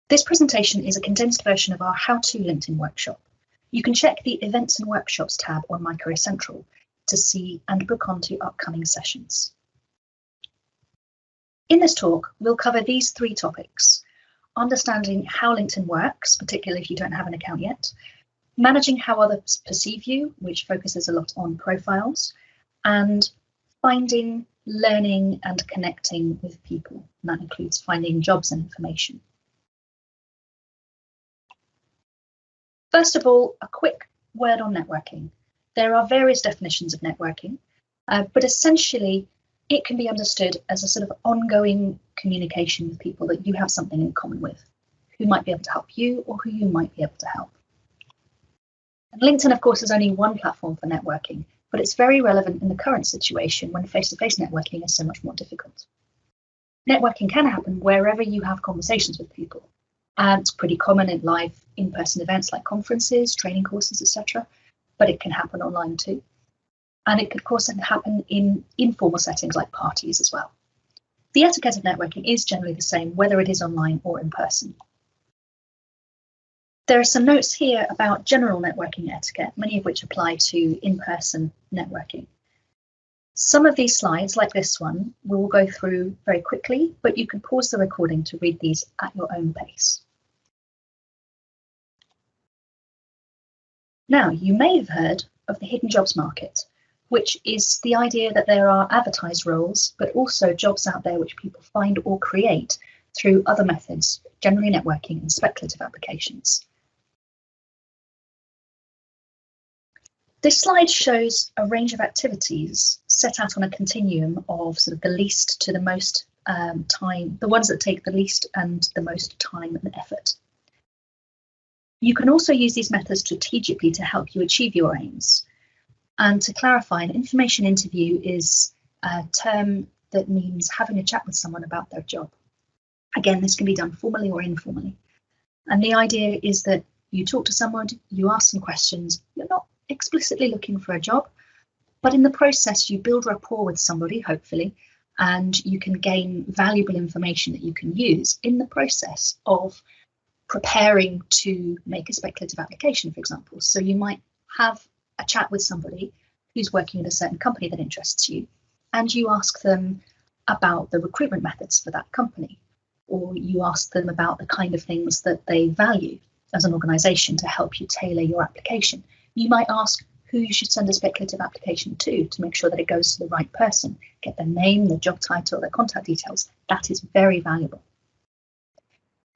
This presentation is a condensed version of our How to LinkedIn workshop. You can check the Events and Workshops tab on My Career Central to see and book onto upcoming sessions. In this talk, we'll cover these three topics: understanding how LinkedIn works, particularly if you don't have an account yet, managing how others perceive you, which focuses a lot on profiles, and finding, learning, and connecting with people. And that includes finding jobs and information. First of all, a quick word on networking. There are various definitions of networking, but essentially it can be understood as a sort of ongoing communication with people that you have something in common with, who might be able to help you or who you might be able to help. And LinkedIn, of course, is only one platform for networking, but it's very relevant in the current situation when face-to-face networking is so much more difficult. Networking can happen wherever you have conversations with people. And it's pretty common in live in-person events like conferences, training courses, etc. But it can happen online too. And it could, of course, happen in informal settings like parties as well. The etiquette of networking is generally the same, whether it is online or in person. There are some notes here about general networking etiquette, many of which apply to in-person networking. Some of these slides, like this one, we will go through very quickly, but you can pause the recording to read these at your own pace. Now, you may have heard of the hidden jobs market, which is the idea that there are advertised roles, but also jobs out there which people find or create through other methods, generally networking and speculative applications. This slide shows a range of activities set out on a continuum of sort of the least to the most time, the ones that take the least and the most time and effort. You can also use these methods strategically to help you achieve your aims. And to clarify, an information interview is a term that means having a chat with someone about their job. Again, this can be done formally or informally. And the idea is that you talk to someone, you ask some questions, you're not explicitly looking for a job, but in the process you build rapport with somebody, hopefully, and you can gain valuable information that you can use in the process of preparing to make a speculative application, for example. So you might have a chat with somebody who's working at a certain company that interests you, and you ask them about the recruitment methods for that company, or you ask them about the kind of things that they value as an organisation to help you tailor your application. You might ask who you should send a speculative application to make sure that it goes to the right person, get their name, their job title, their contact details. That is very valuable.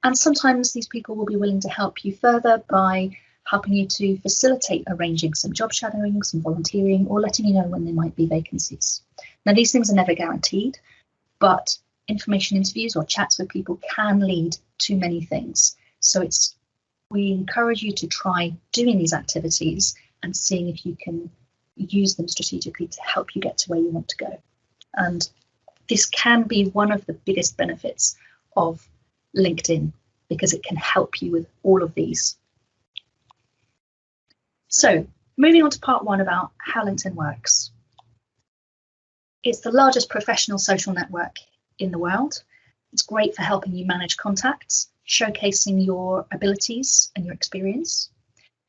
And sometimes these people will be willing to help you further by helping you to facilitate arranging some job shadowing, some volunteering, or letting you know when there might be vacancies. Now, these things are never guaranteed, but information interviews or chats with people can lead to many things. So we encourage you to try doing these activities and seeing if you can use them strategically to help you get to where you want to go. And this can be one of the biggest benefits of LinkedIn, because it can help you with all of these. So moving on to part one about how LinkedIn works. It's the largest professional social network in the world. It's great for helping you manage contacts, showcasing your abilities and your experience,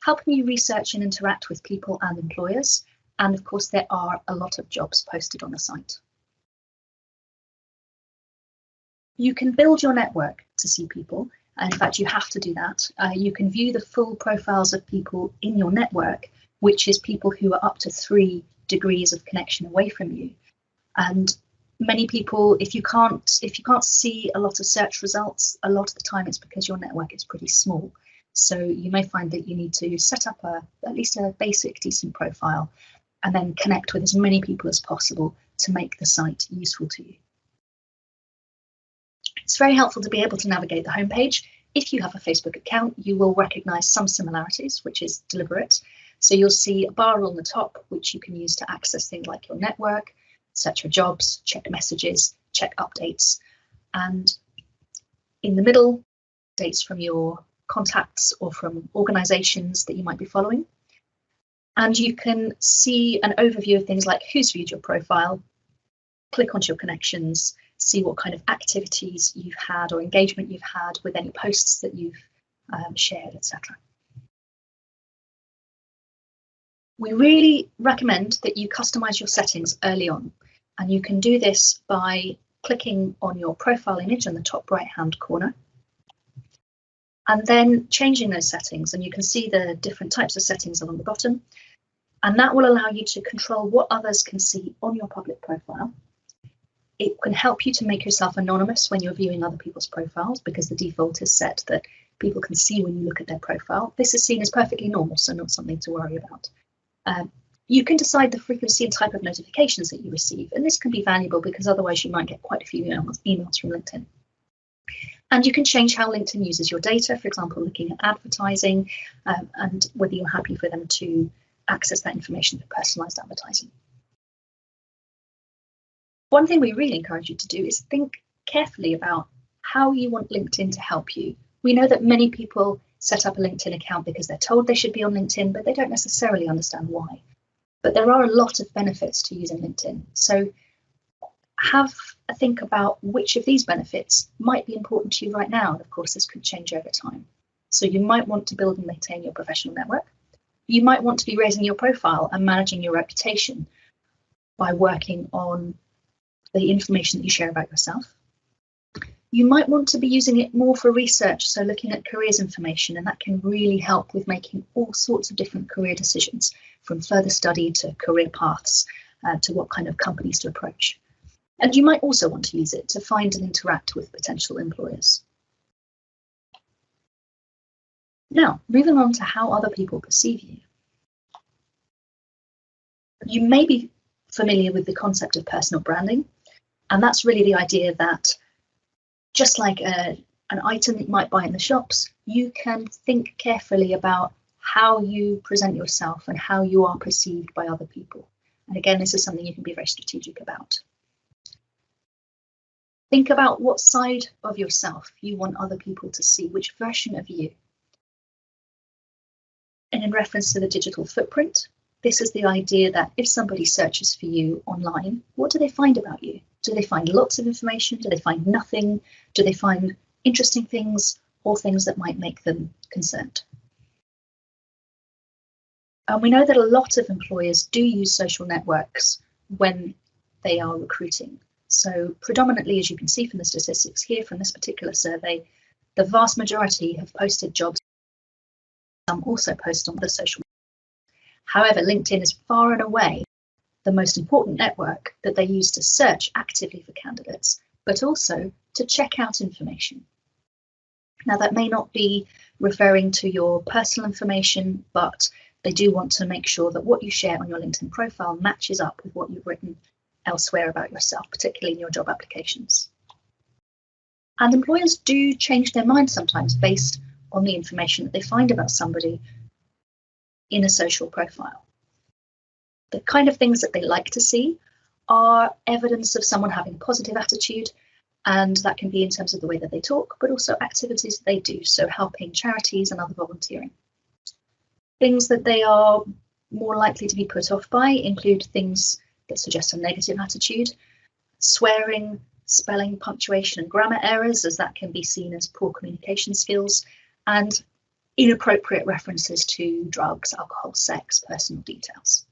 helping you research and interact with people and employers. And of course, there are a lot of jobs posted on the site. You can build your network to see people. And in fact, you have to do that. You can view the full profiles of people in your network, which is people who are up to 3 degrees of connection away from you. And many people, if you can't see a lot of search results, a lot of the time it's because your network is pretty small. So you may find that you need to set up at least a basic decent profile and then connect with as many people as possible to make the site useful to you. It's very helpful to be able to navigate the homepage. If you have a Facebook account, you will recognize some similarities, which is deliberate. So you'll see a bar on the top, which you can use to access things like your network, search for jobs, check messages, check updates. And in the middle, dates from your contacts or from organizations that you might be following. And you can see an overview of things like who's viewed your profile, click onto your connections, see what kind of activities you've had or engagement you've had with any posts that you've shared, etc. We really recommend that you customize your settings early on, and you can do this by clicking on your profile image in the top right-hand corner and then changing those settings, and you can see the different types of settings along the bottom, and that will allow you to control what others can see on your public profile. It can help you to make yourself anonymous when you're viewing other people's profiles, because the default is set that people can see when you look at their profile. This is seen as perfectly normal, so not something to worry about. You can decide the frequency and type of notifications that you receive, and this can be valuable because otherwise you might get quite a few emails from LinkedIn. And you can change how LinkedIn uses your data, for example, looking at advertising and whether you're happy for them to access that information for personalized advertising. One thing we really encourage you to do is think carefully about how you want LinkedIn to help you. We know that many people set up a LinkedIn account because they're told they should be on LinkedIn, but they don't necessarily understand why. But there are a lot of benefits to using LinkedIn. So have a think about which of these benefits might be important to you right now. And of course, this could change over time. So you might want to build and maintain your professional network. You might want to be raising your profile and managing your reputation by working on the information that you share about yourself. You might want to be using it more for research, so looking at careers information, and that can really help with making all sorts of different career decisions, from further study to career paths to what kind of companies to approach. And you might also want to use it to find and interact with potential employers. Now, moving on to how other people perceive you. You may be familiar with the concept of personal branding, and that's really the idea that just like an item that you might buy in the shops, you can think carefully about how you present yourself and how you are perceived by other people. And again, this is something you can be very strategic about. Think about what side of yourself you want other people to see, which version of you. And in reference to the digital footprint, this is the idea that if somebody searches for you online, what do they find about you? Do they find lots of information? Do they find nothing? Do they find interesting things or things that might make them concerned? And we know that a lot of employers do use social networks when they are recruiting. So predominantly, as you can see from the statistics here from this particular survey, the vast majority have posted jobs. Some also post on the social networks. However, LinkedIn is far and away the most important network that they use to search actively for candidates, but also to check out information. Now, that may not be referring to your personal information, but they do want to make sure that what you share on your LinkedIn profile matches up with what you've written elsewhere about yourself, particularly in your job applications. And employers do change their minds sometimes based on the information that they find about somebody in a social profile. The kind of things that they like to see are evidence of someone having a positive attitude, and that can be in terms of the way that they talk, but also activities that they do, so helping charities and other volunteering. Things that they are more likely to be put off by include things that suggest a negative attitude, swearing, spelling, punctuation and grammar errors, as that can be seen as poor communication skills, and inappropriate references to drugs, alcohol, sex, personal details.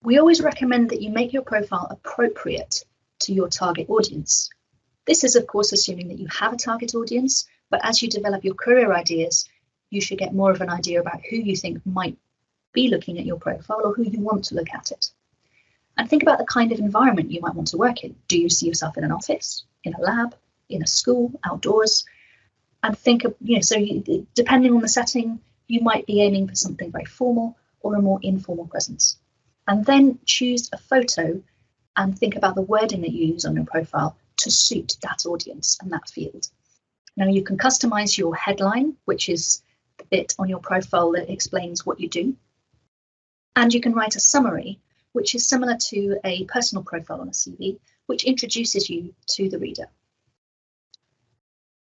We always recommend that you make your profile appropriate to your target audience. This is, of course, assuming that you have a target audience, but as you develop your career ideas, you should get more of an idea about who you think might be looking at your profile or who you want to look at it. And think about the kind of environment you might want to work in. Do you see yourself in an office, in a lab, in a school, outdoors? And think of, depending on the setting, you might be aiming for something very formal or a more informal presence. And then choose a photo and think about the wording that you use on your profile to suit that audience and that field. Now, you can customize your headline, which is the bit on your profile that explains what you do. And you can write a summary, which is similar to a personal profile on a CV, which introduces you to the reader.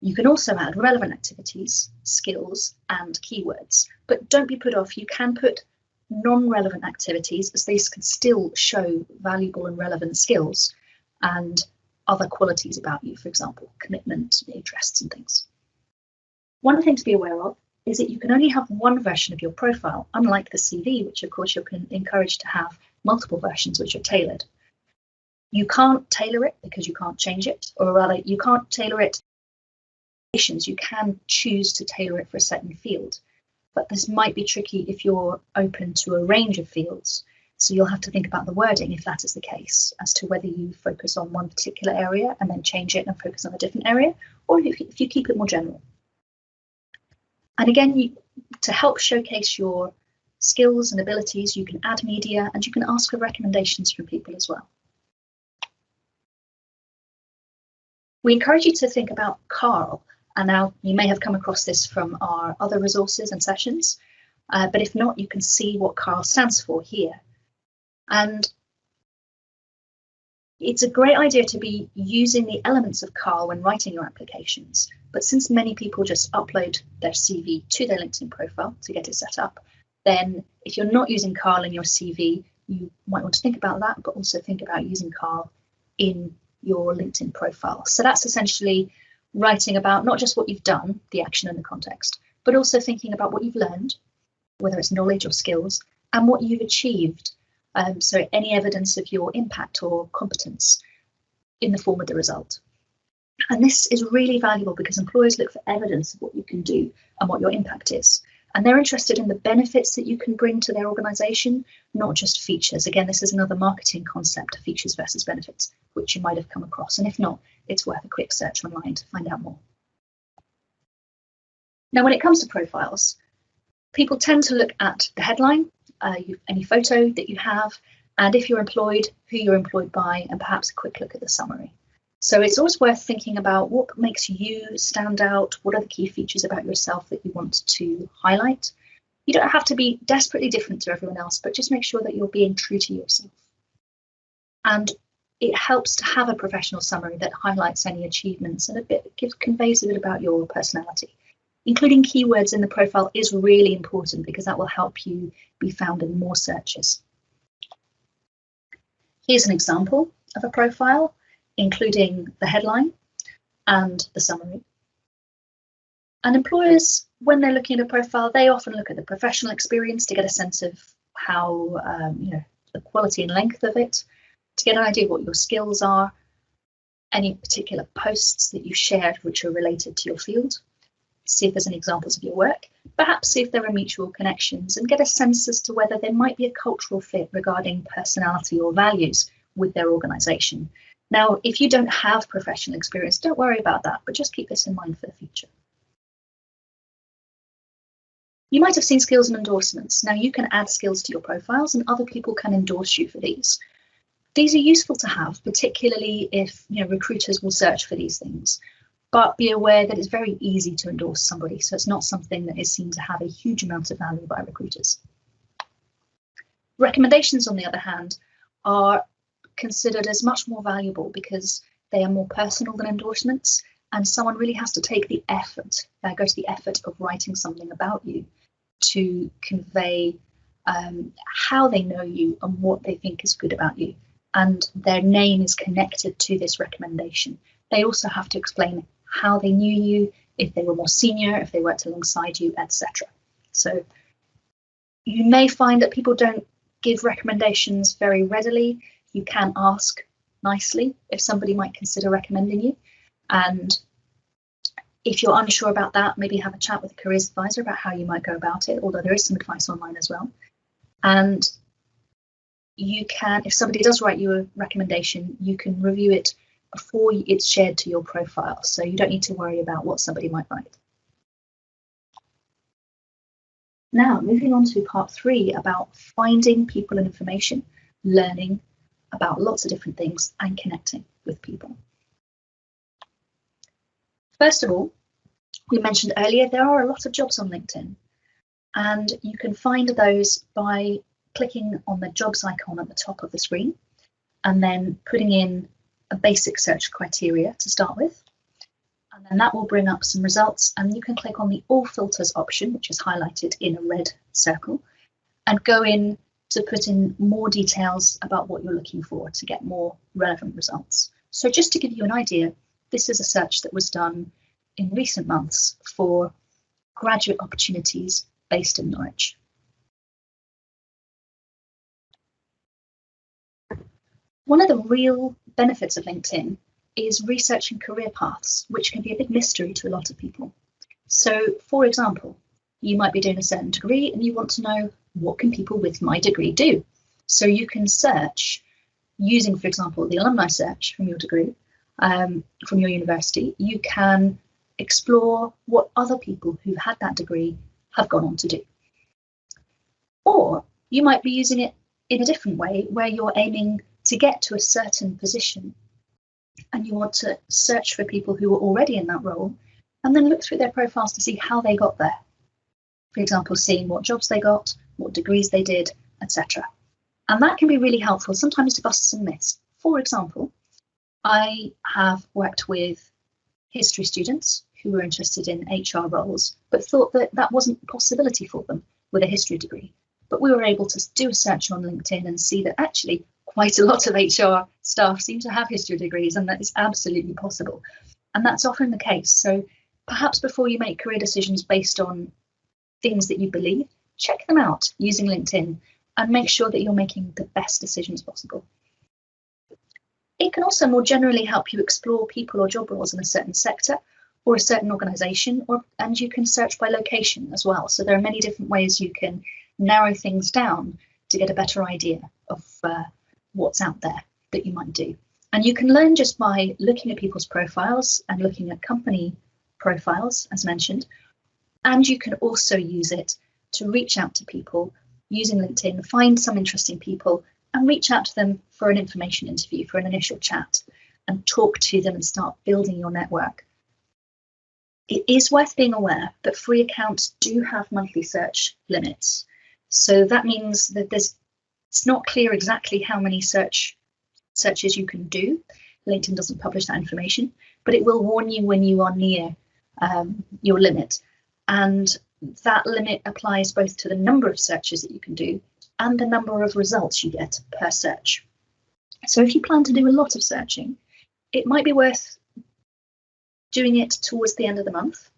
You can also add relevant activities, skills, and keywords, but don't be put off. You can put non-relevant activities, as these can still show valuable and relevant skills and other qualities about you, for example, commitment, interests and things. One thing to be aware of is that you can only have one version of your profile, unlike the CV, which of course you're encouraged to have multiple versions which are tailored. You can't tailor it because you can't change it, or rather you can't tailor it. You can choose to tailor it for a certain field, but this might be tricky if you're open to a range of fields. So you'll have to think about the wording if that is the case, as to whether you focus on one particular area and then change it and focus on a different area, or if you keep it more general. And again, to help showcase your skills and abilities, you can add media and you can ask for recommendations from people as well. We encourage you to think about Carl, and now you may have come across this from our other resources and sessions, but if not, you can see what Carl stands for here. And it's a great idea to be using the elements of Carl when writing your applications, but since many people just upload their CV to their LinkedIn profile to get it set up, then if you're not using Carl in your CV, you might want to think about that, but also think about using Carl in your LinkedIn profile. So that's essentially writing about not just what you've done, the action and the context, but also thinking about what you've learned, whether it's knowledge or skills, and what you've achieved. So any evidence of your impact or competence in the form of the result. And this is really valuable because employers look for evidence of what you can do and what your impact is. And they're interested in the benefits that you can bring to their organisation, not just features. Again, this is another marketing concept, features versus benefits, which you might have come across. And if not, it's worth a quick search online to find out more. Now, when it comes to profiles, people tend to look at the headline, any photo that you have, and if you're employed, who you're employed by, and perhaps a quick look at the summary. So it's always worth thinking about what makes you stand out, what are the key features about yourself that you want to highlight. You don't have to be desperately different to everyone else, but just make sure that you're being true to yourself. And it helps to have a professional summary that highlights any achievements and conveys a bit about your personality. Including keywords in the profile is really important because that will help you be found in more searches. Here's an example of a profile, including the headline and the summary. And employers, when they're looking at a profile, they often look at the professional experience to get a sense of how, the quality and length of it, to get an idea of what your skills are, any particular posts that you've shared which are related to your field. See if there's any examples of your work, perhaps see if there are mutual connections and get a sense as to whether there might be a cultural fit regarding personality or values with their organisation. Now, if you don't have professional experience, don't worry about that, but just keep this in mind for the future. You might have seen skills and endorsements. Now you can add skills to your profiles and other people can endorse you for these. These are useful to have, particularly if recruiters will search for these things. But be aware that it's very easy to endorse somebody, so it's not something that is seen to have a huge amount of value by recruiters. Recommendations, on the other hand, are considered as much more valuable because they are more personal than endorsements, and someone really has to take the effort, go to the effort of writing something about you to convey how they know you and what they think is good about you, and their name is connected to this recommendation. They also have to explain how they knew you, if they were more senior, if they worked alongside you, etc. So you may find that people don't give recommendations very readily. You can ask nicely if somebody might consider recommending you. And if you're unsure about that, maybe have a chat with a careers advisor about how you might go about it, although there is some advice online as well. And you can, if somebody does write you a recommendation, you can review it before it's shared to your profile, so you don't need to worry about what somebody might write. Now, moving on to part 3 about finding people and information, learning about lots of different things and connecting with people. First of all, we mentioned earlier there are a lot of jobs on LinkedIn, and you can find those by clicking on the jobs icon at the top of the screen and then putting in a basic search criteria to start with, and then that will bring up some results, and you can click on the all filters option, which is highlighted in a red circle, and go in to put in more details about what you're looking for to get more relevant results. So just to give you an idea, this is a search that was done in recent months for graduate opportunities based in Norwich. One of the real benefits of LinkedIn is researching career paths, which can be a big mystery to a lot of people. So, for example, you might be doing a certain degree and you want to know, what can people with my degree do? So you can search using, for example, the alumni search from your degree, from your university. You can explore what other people who've had that degree have gone on to do. Or you might be using it in a different way, where you're aiming to get to a certain position and you want to search for people who are already in that role and then look through their profiles to see how they got there. For example, seeing what jobs they got, what degrees they did, etc. And that can be really helpful sometimes to bust some myths. For example, I have worked with history students who were interested in HR roles, but thought that that wasn't a possibility for them with a history degree. But we were able to do a search on LinkedIn and see that actually quite a lot of HR staff seem to have history degrees, and that is absolutely possible. And that's often the case. So perhaps before you make career decisions based on things that you believe, check them out using LinkedIn and make sure that you're making the best decisions possible. It can also more generally help you explore people or job roles in a certain sector or a certain organisation, and you can search by location as well. So there are many different ways you can narrow things down to get a better idea of what's out there that you might do. And you can learn just by looking at people's profiles and looking at company profiles, as mentioned. And you can also use it to reach out to people using LinkedIn, find some interesting people and reach out to them for an information interview, for an initial chat, and talk to them and start building your network. It is worth being aware that free accounts do have monthly search limits. So that means that it's not clear exactly how many searches you can do. LinkedIn doesn't publish that information, but it will warn you when you are near your limit. And that limit applies both to the number of searches that you can do and the number of results you get per search. So if you plan to do a lot of searching, it might be worth doing it towards the end of the month,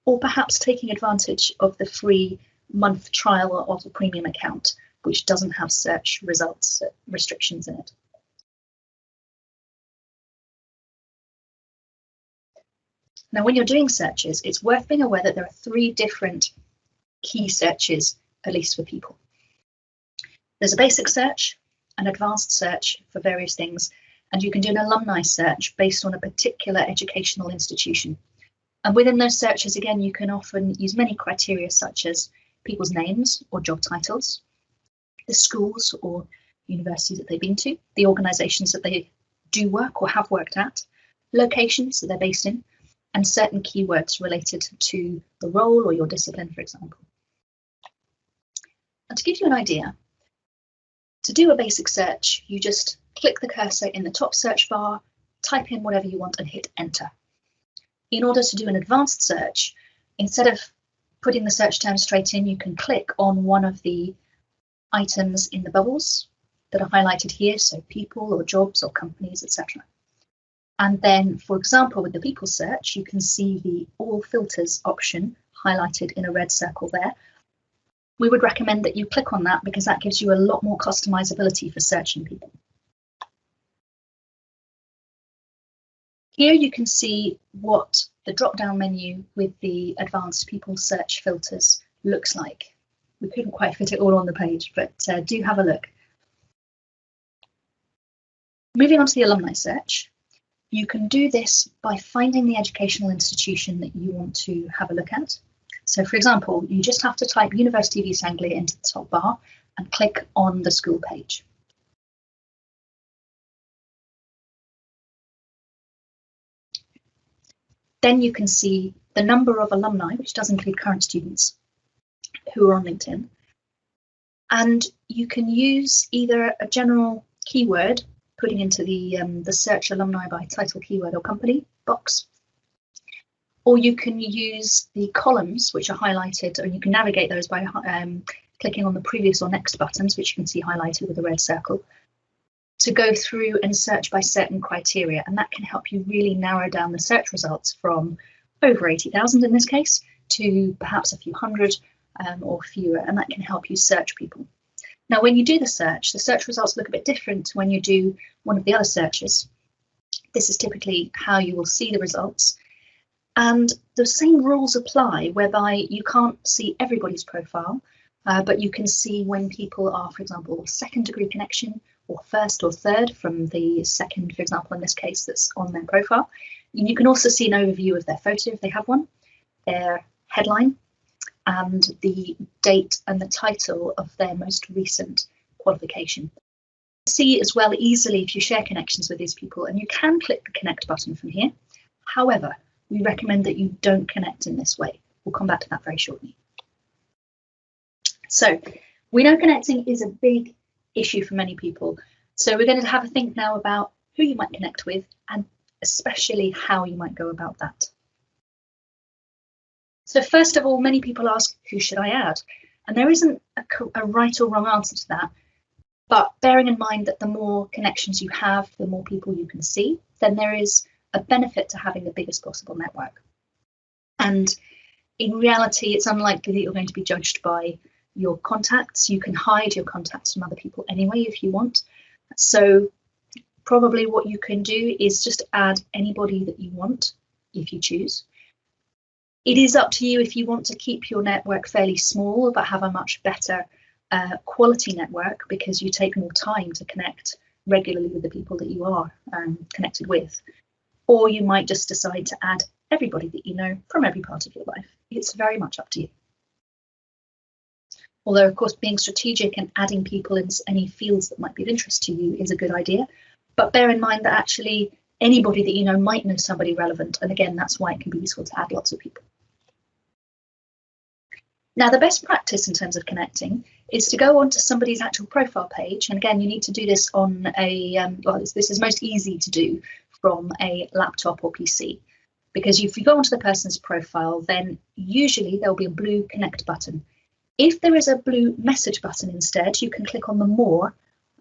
or perhaps taking advantage of the free month trial of the premium account, which doesn't have search results restrictions in it. Now, when you're doing searches, it's worth being aware that there are 3 different key searches, at least for people. There's a basic search, an advanced search for various things, and you can do an alumni search based on a particular educational institution. And within those searches, again, you can often use many criteria such as people's names or job titles, the schools or universities that they've been to, the organisations that they do work or have worked at, locations that they're based in, and certain keywords related to the role or your discipline, for example. And to give you an idea, to do a basic search, you just click the cursor in the top search bar, type in whatever you want and hit enter. In order to do an advanced search, instead of putting the search term straight in, you can click on one of the items in the bubbles that are highlighted here, so people or jobs or companies, etc. And then, for example, with the people search, you can see the all filters option highlighted in a red circle there. We would recommend that you click on that because that gives you a lot more customizability for searching people. Here you can see what the drop-down menu with the advanced people search filters looks like. We couldn't quite fit it all on the page, but do have a look. Moving on to the alumni search, you can do this by finding the educational institution that you want to have a look at. So, for example, you just have to type University of East Anglia into the top bar and click on the school page. Then you can see the number of alumni, which does include current students who are on LinkedIn. And you can use either a general keyword, putting into the search alumni by title, keyword or company box, or you can use the columns which are highlighted, or you can navigate those by clicking on the previous or next buttons, which you can see highlighted with a red circle, to go through and search by certain criteria, and that can help you really narrow down the search results from over 80,000 in this case to perhaps a few hundred or fewer, and that can help you search people. Now, when you do the search results look a bit different to when you do one of the other searches. This is typically how you will see the results, and the same rules apply, whereby you can't see everybody's profile, but you can see when people are, for example, second degree connection, or first or third from the second, for example, in this case, that's on their profile. You can also see an overview of their photo if they have one, their headline, and the date and the title of their most recent qualification. See as well easily if you share connections with these people, and you can click the connect button from here. However, we recommend that you don't connect in this way. We'll come back to that very shortly. So we know connecting is a big issue for many people. So we're going to have a think now about who you might connect with and especially how you might go about that. So first of all, many people ask, who should I add? And there isn't a right or wrong answer to that. But bearing in mind that the more connections you have, the more people you can see, then there is a benefit to having the biggest possible network. And in reality, it's unlikely that you're going to be judged by your contacts. You can hide your contacts from other people anyway if you want. So probably what you can do is just add anybody that you want if you choose. It is up to you if you want to keep your network fairly small but have a much better quality network, because you take more time to connect regularly with the people that you are connected with. Or you might just decide to add everybody that you know from every part of your life. It's very much up to you. Although, of course, being strategic and adding people in any fields that might be of interest to you is a good idea. But bear in mind that actually anybody that you know might know somebody relevant. And again, that's why it can be useful to add lots of people. Now, the best practice in terms of connecting is to go onto somebody's actual profile page. And again, you need to do this on a, this is most easy to do from a laptop or PC. Because if you go onto the person's profile, then usually there'll be a blue connect button. If there is a blue message button instead, you can click on the more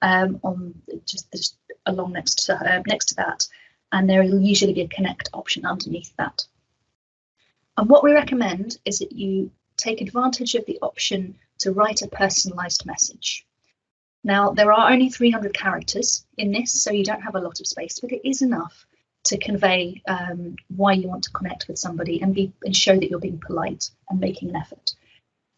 on just along next to that, and there will usually be a connect option underneath that. And what we recommend is that you take advantage of the option to write a personalized message. Now, there are only 300 characters in this, so you don't have a lot of space, but it is enough to convey why you want to connect with somebody and show that you're being polite and making an effort.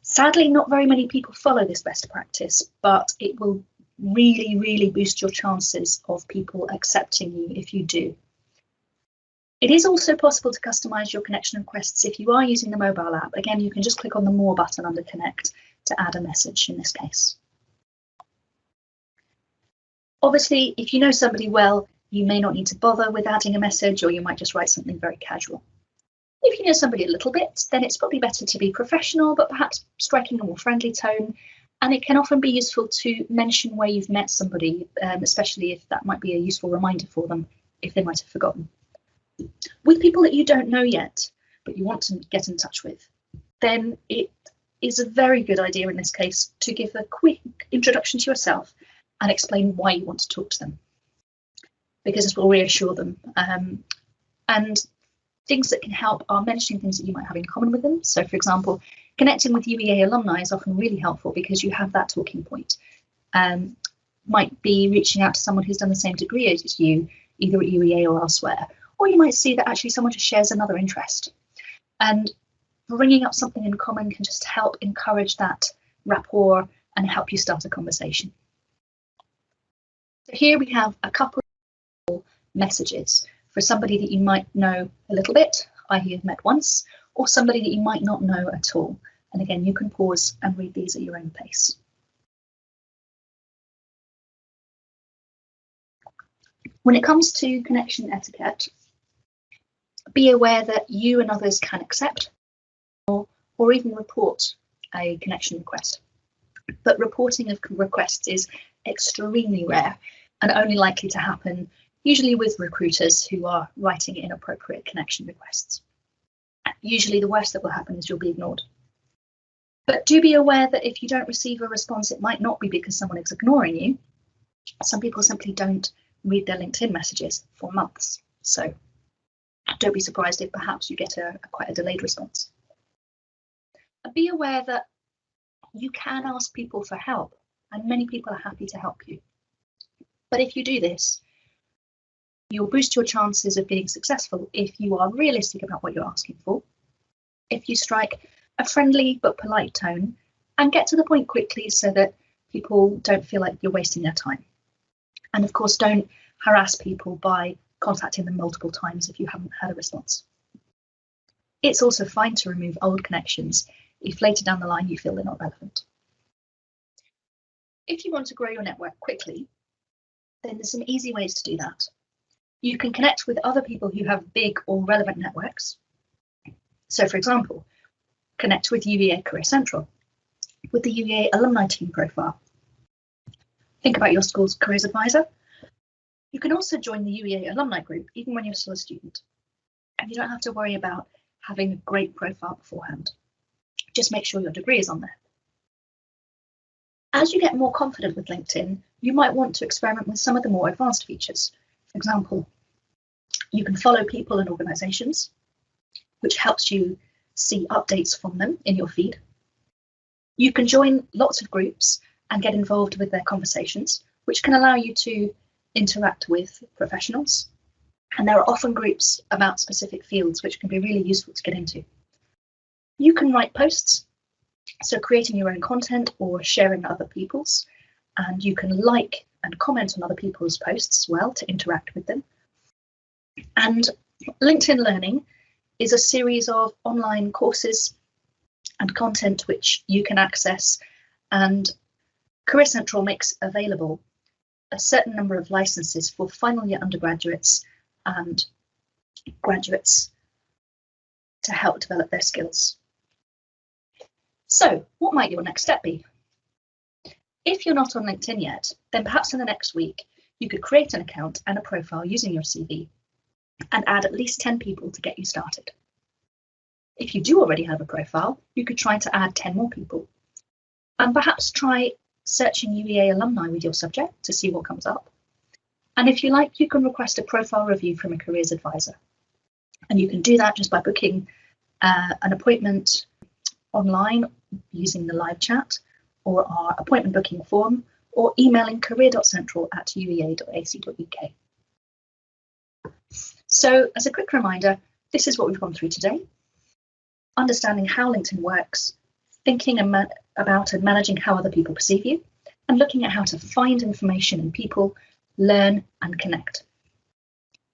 Sadly, not very many people follow this best practice, but it will really, really boost your chances of people accepting you if you do. It is also possible to customize your connection requests if you are using the mobile app. Again, you can just click on the more button under connect to add a message in this case. Obviously, if you know somebody well, you may not need to bother with adding a message, or you might just write something very casual. If you know somebody a little bit, then it's probably better to be professional, but perhaps striking a more friendly tone. And it can often be useful to mention where you've met somebody, especially if that might be a useful reminder for them if they might have forgotten. With people that you don't know yet, but you want to get in touch with, then it is a very good idea in this case to give a quick introduction to yourself and explain why you want to talk to them, because this will reassure them. And things that can help are mentioning things that you might have in common with them. So, for example, connecting with UEA alumni is often really helpful because you have that talking point. Might be reaching out to someone who's done the same degree as you, either at UEA or elsewhere. Or you might see that actually someone just shares another interest. And bringing up something in common can just help encourage that rapport and help you start a conversation. So here we have a couple of messages for somebody that you might know a little bit, i.e. have met once, or somebody that you might not know at all. And again, you can pause and read these at your own pace. When it comes to connection etiquette, be aware that you and others can accept or even report a connection request. But reporting of requests is extremely rare and only likely to happen usually with recruiters who are writing inappropriate connection requests. Usually the worst that will happen is you'll be ignored. But do be aware that if you don't receive a response, it might not be because someone is ignoring you. Some people simply don't read their LinkedIn messages for months. So don't be surprised if perhaps you get quite a delayed response. And be aware that you can ask people for help, and many people are happy to help you. But if you do this, you'll boost your chances of being successful if you are realistic about what you're asking for, if you strike a friendly but polite tone and get to the point quickly so that people don't feel like you're wasting their time. And of course, don't harass people by contacting them multiple times if you haven't had a response. It's also fine to remove old connections if later down the line you feel they're not relevant. If you want to grow your network quickly, then there's some easy ways to do that. You can connect with other people who have big or relevant networks. So for example, connect with UEA Career Central, with the UEA alumni team profile. Think about your school's careers advisor. You can also join the UEA alumni group, even when you're still a student. And you don't have to worry about having a great profile beforehand. Just make sure your degree is on there. As you get more confident with LinkedIn, you might want to experiment with some of the more advanced features. For example, you can follow people and organizations, which helps you see updates from them in your feed. You can join lots of groups and get involved with their conversations, which can allow you to interact with professionals. And there are often groups about specific fields, which can be really useful to get into. You can write posts, so creating your own content or sharing other people's, and you can like and comment on other people's posts as well to interact with them. And LinkedIn Learning is a series of online courses and content which you can access, and Career Central makes available a certain number of licenses for final year undergraduates and graduates to help develop their skills. So what might your next step be? If you're not on LinkedIn yet, then perhaps in the next week, you could create an account and a profile using your CV and add at least 10 people to get you started. If you do already have a profile, you could try to add 10 more people, and perhaps try searching UEA alumni with your subject to see what comes up. And if you like, you can request a profile review from a careers advisor. And you can do that just by booking an appointment online using the live chat or our appointment booking form, or emailing career.central@uea.ac.uk. So as a quick reminder, this is what we've gone through today. Understanding how LinkedIn works, thinking about and managing how other people perceive you, and looking at how to find information in people, learn and connect.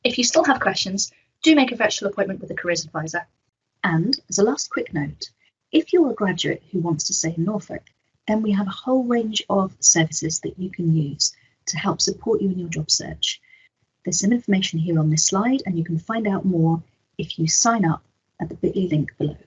If you still have questions, do make a virtual appointment with a careers advisor. And as a last quick note, if you're a graduate who wants to stay in Norfolk, then we have a whole range of services that you can use to help support you in your job search. There's some information here on this slide, and you can find out more if you sign up at the bit.ly link below.